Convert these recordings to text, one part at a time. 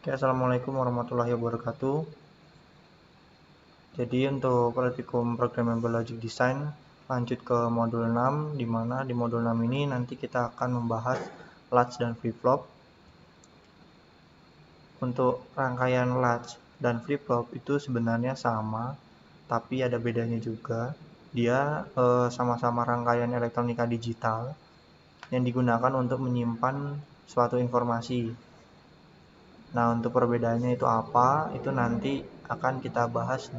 Oke, Assalamualaikum warahmatullahi wabarakatuh. Jadi untuk praktikum Programmable Logic Design lanjut ke modul 6, di mana di modul 6 ini nanti kita akan membahas latch dan flip-flop. Untuk rangkaian latch dan flip-flop itu sebenarnya sama, tapi ada bedanya juga. Dia sama-sama rangkaian elektronika digital yang digunakan untuk menyimpan suatu informasi. Nah, untuk perbedaannya itu apa? Itu nanti akan kita bahas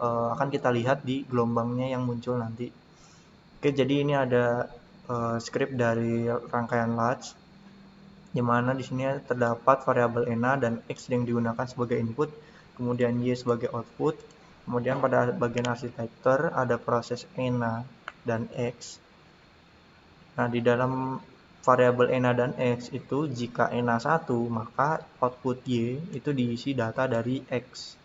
akan kita lihat di gelombangnya yang muncul nanti. Oke, jadi ini ada script dari rangkaian latch, di mana di sini terdapat variabel ENA dan X yang digunakan sebagai input, kemudian Y sebagai output. Kemudian pada bagian arsitektur ada proses ENA dan X. Nah, di dalam variabel ENA dan X itu jika ENA 1, maka output Y itu diisi data dari X.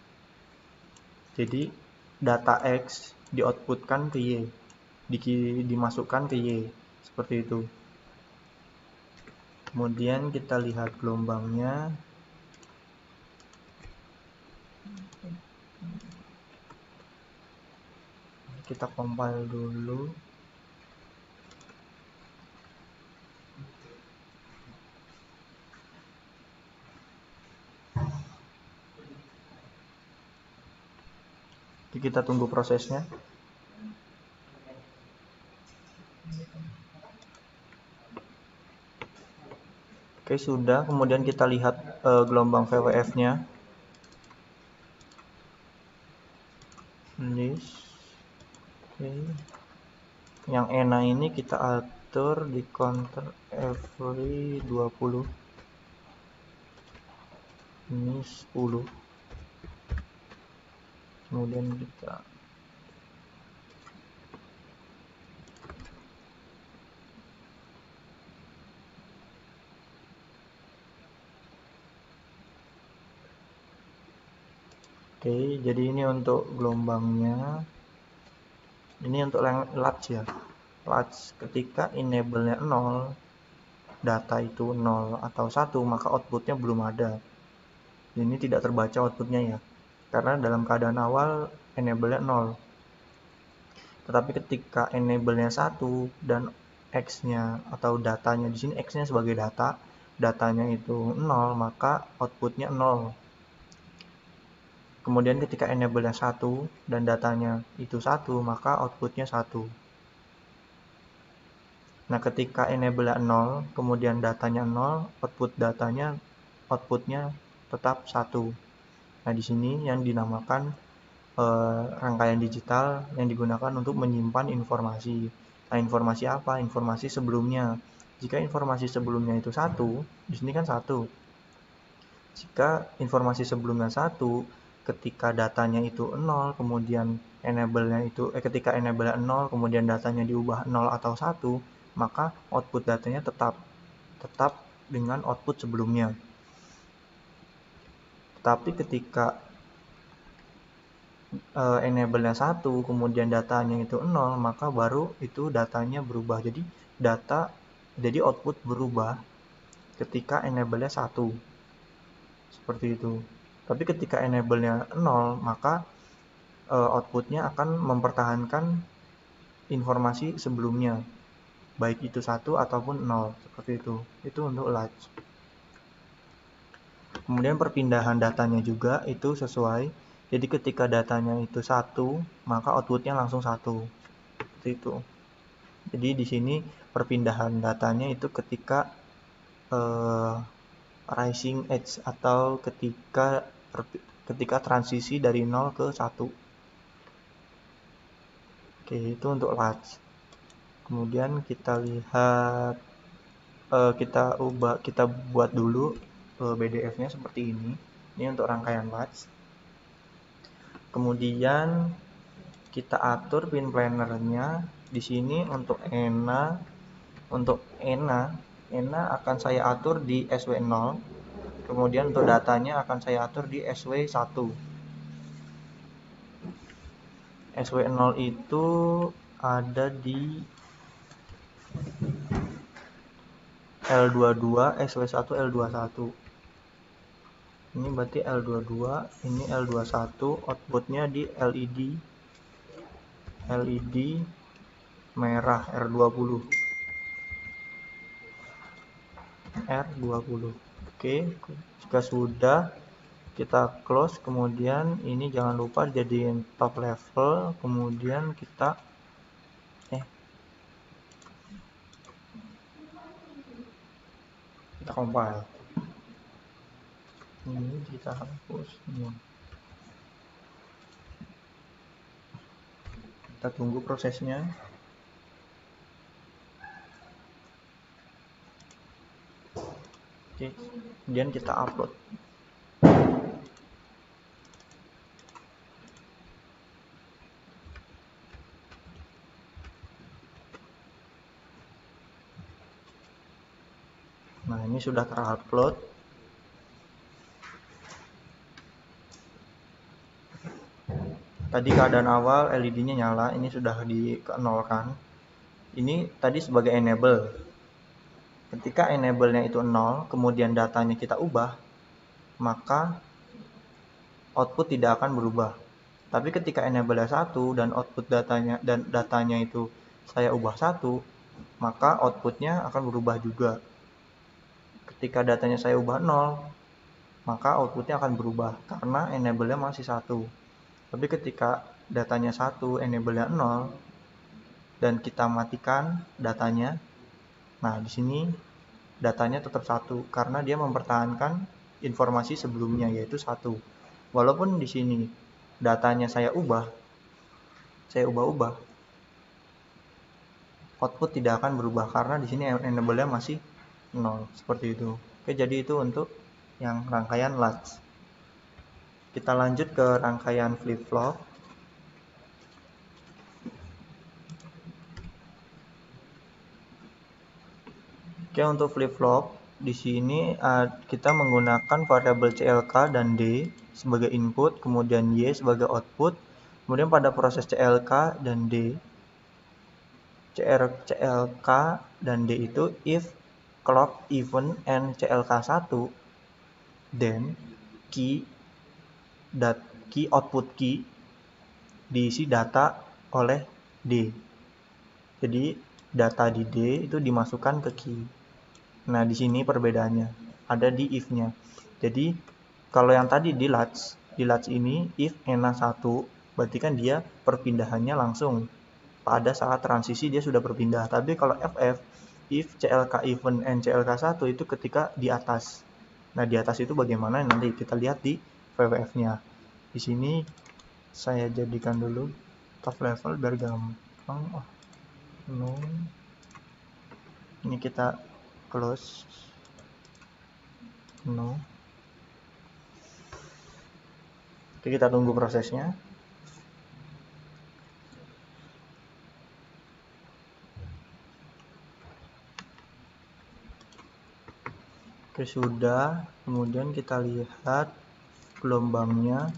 Jadi data X dioutputkan ke Y, dimasukkan ke Y, seperti itu. Kemudian kita lihat gelombangnya. Kita compile dulu. Jadi kita tunggu prosesnya. Oke, sudah. Kemudian kita lihat gelombang VWF-nya. This. Oke. Yang ENA ini kita atur di counter every 20. Ini 10. Kemudian kita Oke, jadi ini untuk gelombangnya. Ini untuk latch ya. Latch ketika enable-nya 0, data itu 0 atau 1, maka outputnya belum ada. Ini tidak terbaca outputnya ya. Karena dalam keadaan awal enable-nya 0. Tetapi ketika enable-nya 1 dan X-nya atau datanya di sini X-nya sebagai data, datanya itu 0, maka outputnya 0. Kemudian ketika enable-nya 1 dan datanya itu 1, maka outputnya 1. Nah, ketika enable-nya 0, kemudian datanya 0, outputnya tetap 1. Nah, di sini yang dinamakan rangkaian digital yang digunakan untuk menyimpan informasi. Nah, informasi apa? Informasi sebelumnya. Jika informasi sebelumnya itu 1, di sini kan 1. Jika informasi sebelumnya 1, ketika datanya itu 0, kemudian ketika enable-nya 0, kemudian datanya diubah 0 atau 1, maka output datanya tetap dengan output sebelumnya. Tetapi ketika enable-nya 1, kemudian datanya itu 0, maka baru itu datanya berubah. Jadi output berubah ketika enable-nya 1. Seperti itu. Tapi ketika enable-nya 0, maka outputnya akan mempertahankan informasi sebelumnya, baik itu 1 ataupun 0, seperti itu. Itu untuk latch. Kemudian perpindahan datanya juga itu sesuai. Jadi ketika datanya itu 1, maka outputnya langsung 1. Seperti itu. Jadi di sini perpindahan datanya itu ketika rising edge atau ketika transisi dari 0 ke 1. Oke, itu untuk latch. Kemudian kita lihat, kita buat dulu BDF-nya seperti ini. Ini untuk rangkaian latch. Kemudian kita atur pin planner-nya. Di sini untuk ENA akan saya atur di SW0. Kemudian untuk datanya akan saya atur di SW1. SW0 itu ada di L22, SW1, L21. Ini berarti L22, ini L21, outputnya di LED merah R20. Oke, jika sudah kita close, kemudian ini jangan lupa jadiin top level, kemudian kita compile. Ini kita hapus ini. Kita tunggu prosesnya. Oke, kemudian kita upload. Nah, ini sudah terupload. Tadi keadaan awal LED-nya nyala, ini sudah di-nolkan. Ini tadi sebagai enable. Ketika enable-nya itu 0, kemudian datanya kita ubah, maka output tidak akan berubah. Tapi ketika enable-nya 1 dan output datanya itu saya ubah 1, maka outputnya akan berubah juga. Ketika datanya saya ubah 0, maka outputnya akan berubah karena enable-nya masih 1. Tapi ketika datanya 1, enable-nya 0, dan kita matikan datanya, nah di sini datanya tetap 1 karena dia mempertahankan informasi sebelumnya yaitu 1. Walaupun di sini datanya saya ubah, output tidak akan berubah karena di sini enable-nya masih 0, seperti itu. Oke, jadi itu untuk yang rangkaian latch. Kita lanjut ke rangkaian flip-flop. Oke, untuk flip-flop di sini kita menggunakan variabel CLK dan D sebagai input, kemudian Y sebagai output. Kemudian pada proses CLK dan D, CLK dan D itu if clock event and CLK1, then key output key diisi data oleh D. Jadi data di D itu dimasukkan ke key. Nah, di sini perbedaannya ada di if-nya. Jadi kalau yang tadi di latch ini if ENA 1, berarti kan dia perpindahannya langsung pada saat transisi dia sudah berpindah. Tapi kalau FF, if CLK event and CLK1 itu ketika di atas. Nah, di atas itu bagaimana nanti kita lihat di VWF-nya. Di sini saya jadikan dulu top level biar gampang. No. Ini kita close. No. Oke, kita tunggu prosesnya. Oke, sudah. Kemudian kita lihat gelombangnya.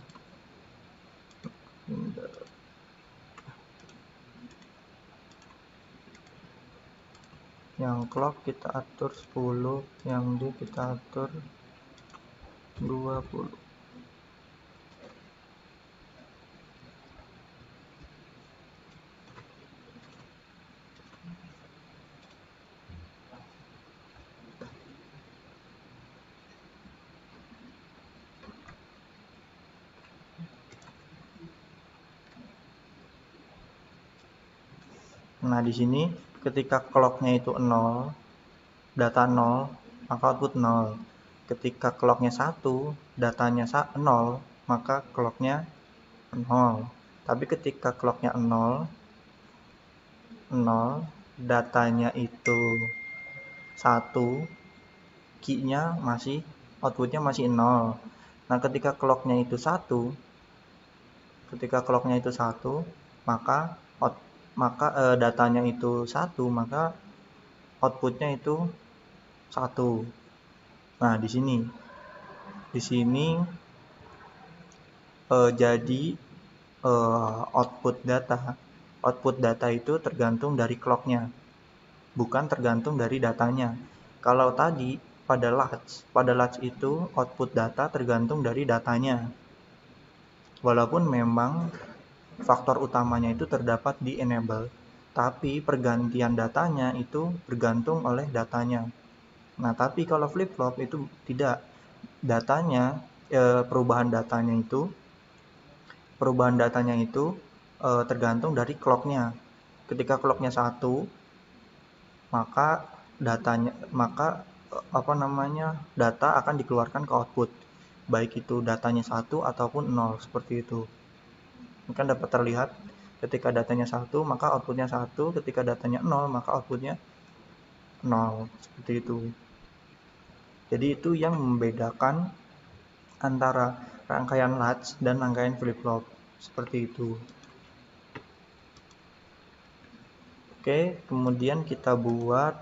Yang clock kita atur 10, yang D kita atur 20. Nah, di sini ketika clocknya itu 0, data 0, maka output 0. Ketika clocknya 1, datanya 0, maka clocknya 0. Tapi ketika clocknya 0, datanya itu 1, key-nya masih, outputnya masih 0. Nah, ketika clocknya itu 1, maka datanya itu 1, maka outputnya itu 1. Nah, di sini jadi output data itu tergantung dari clocknya, bukan tergantung dari datanya. Kalau tadi pada latch itu output data tergantung dari datanya. Walaupun memang faktor utamanya itu terdapat di enable, tapi pergantian datanya itu bergantung oleh datanya. Nah, tapi kalau flip-flop itu tidak. Datanya, perubahan datanya itu tergantung dari clocknya. Ketika clocknya 1, maka data akan dikeluarkan ke output, baik itu datanya 1 ataupun 0, seperti itu. Ini kan dapat terlihat, ketika datanya 1 maka outputnya 1, ketika datanya 0 maka outputnya 0, seperti itu. Jadi itu yang membedakan antara rangkaian latch dan rangkaian flip-flop, seperti itu. Oke, kemudian kita buat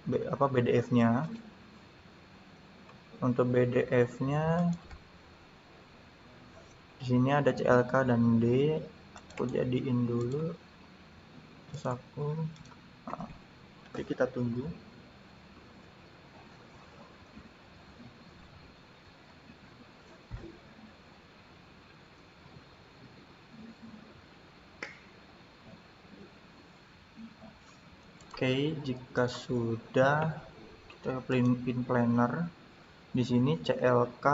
BDF-nya. Untuk BDF-nya di sini ada CLK dan D. Aku jadiin dulu. Terus oke, kita tunggu. Oke, jika sudah, kita pin planner. Di sini CLK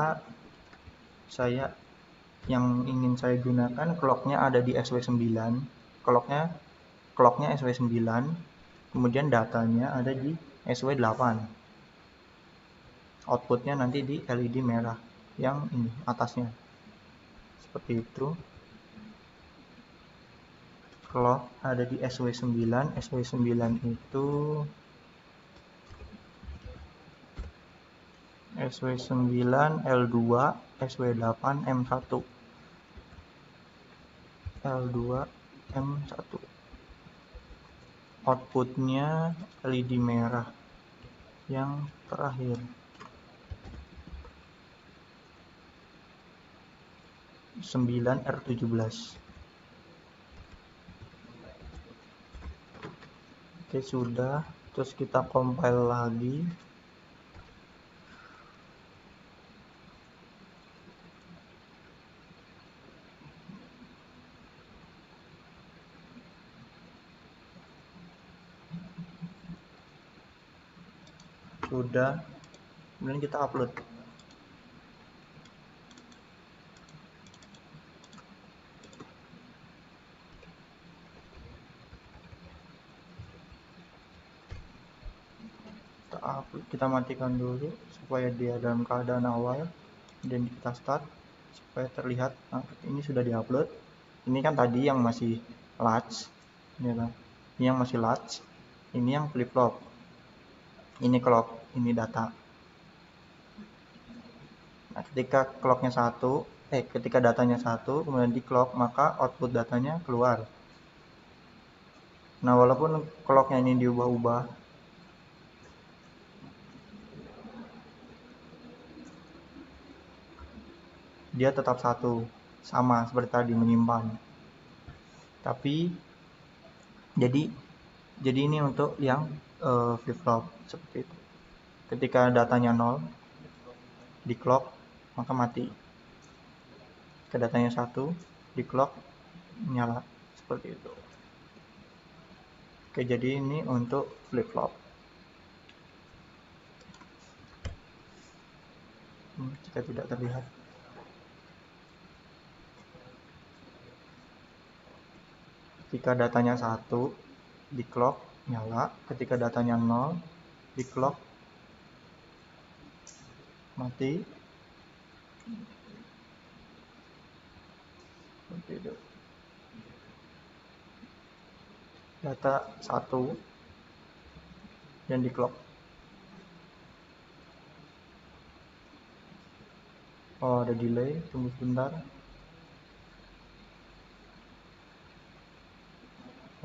yang ingin saya gunakan clocknya ada di SW9. Clocknya SW9, kemudian datanya ada di SW8. Outputnya nanti di LED merah yang ini atasnya, seperti itu. Clock ada di SW9. SW9 itu SW9 L2 SW8 M1. L2 M1. Outputnya LED merah yang terakhir. 9R17. Oke, sudah. Terus kita compile lagi. Sudah. Kemudian kita upload. Kita matikan dulu supaya dia dalam keadaan awal, dan kita start supaya terlihat. Nah, ini sudah diupload. Ini kan tadi yang masih latch, ya kan? Ini yang masih latch, ini yang flip flop, ini clock, ini data. Nah, ketika datanya 1 kemudian di clock, maka output datanya keluar. Nah, walaupun clocknya ini diubah-ubah, dia tetap 1, sama seperti tadi, menyimpan. Tapi jadi ini untuk yang flip flop, seperti itu. Ketika datanya 0 di clock, maka mati. Ketika datanya 1 di clock, nyala, seperti itu. Oke, jadi ini untuk flip flop. Jika tidak terlihat. Ketika datanya 1 di clock, nyala. Ketika datanya 0 di clock, mati. Seperti itu. Data 1 dan di clock. Oh, ada delay, tunggu sebentar.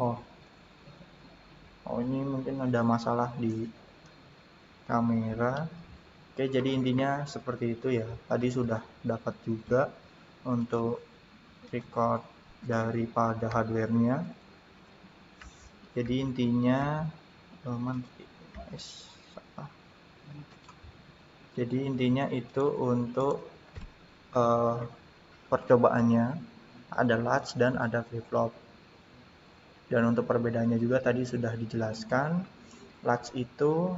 Oh, ini mungkin ada masalah di kamera. Oke, jadi intinya seperti itu ya. Tadi sudah dapat juga untuk record daripada hardware-nya. Jadi intinya Jadi intinya itu untuk percobaannya ada latch dan ada flip-flop. Dan untuk perbedaannya juga tadi sudah dijelaskan. Latch itu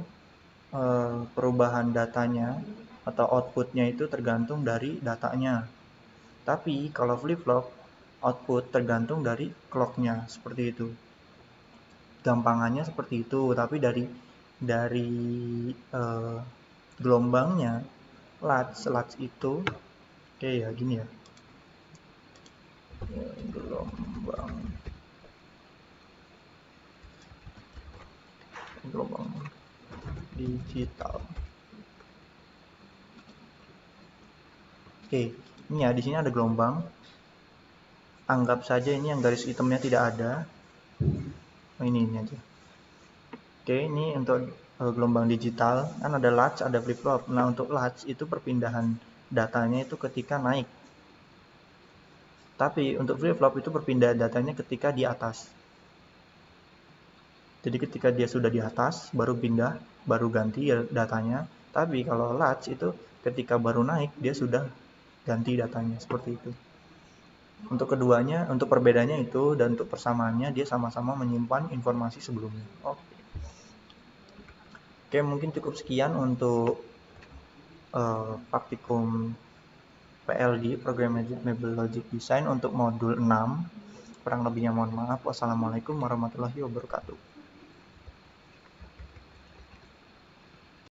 perubahan datanya atau outputnya itu tergantung dari datanya. Tapi kalau flip-flop, output tergantung dari clocknya, seperti itu. Gampangannya seperti itu, tapi dari gelombangnya latch itu oke ya gini ya. Gelombang digital. Oke, ini ya di sini ada gelombang. Anggap saja ini yang garis hitamnya tidak ada. Ini aja. Oke, ini untuk gelombang digital kan ada latch, ada flip-flop. Nah, untuk latch itu perpindahan datanya itu ketika naik. Tapi untuk flip-flop itu perpindahan datanya ketika di atas. Jadi ketika dia sudah di atas baru pindah, baru ganti datanya. Tapi kalau latch itu ketika baru naik dia sudah ganti datanya, seperti itu. Untuk keduanya, untuk perbedaannya itu dan untuk persamaannya dia sama-sama menyimpan informasi sebelumnya. Oke, mungkin cukup sekian untuk praktikum PLD, Programmable Logic Design untuk modul 6. Kurang lebihnya mohon maaf. Wassalamualaikum warahmatullahi wabarakatuh.